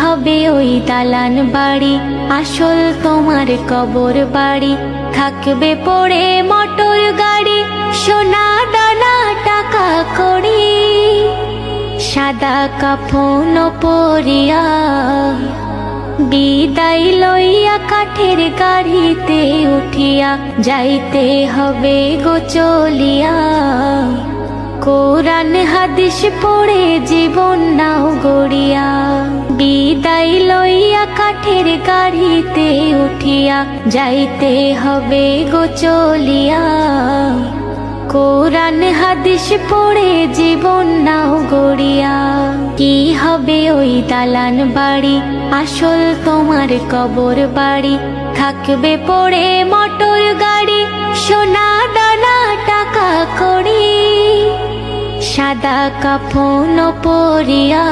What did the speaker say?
হবে ওই দালান বাড়ি, আসল তোমার কবর বাড়ি। থাকবে পড়ে মোটর গাড়ি, সোনা দানা টাকা কড়ি। সাদা কাফন পরিয়া বিদায় লইয়া কাঠের গাড়িতে উঠিয়া যাইতে হবে গো চলিয়া। কোরআন হাদিস পড়ে জীবন নাও গড়িয়া। বিদায় লইয়া কাঠের গাড়িতে উঠিয়া যাইতে হবে গো চলিয়া। কোরআন হাদিস পড়ে জীবন নাও গড়িয়া। কি হবে ওই দালান বাড়ি, আসল তোমার কবর বাড়ি। থাকবে পড়ে মোটর গাড়ি, সোনা দানা টাকা কড়ি। সাদা কাফন পরিয়া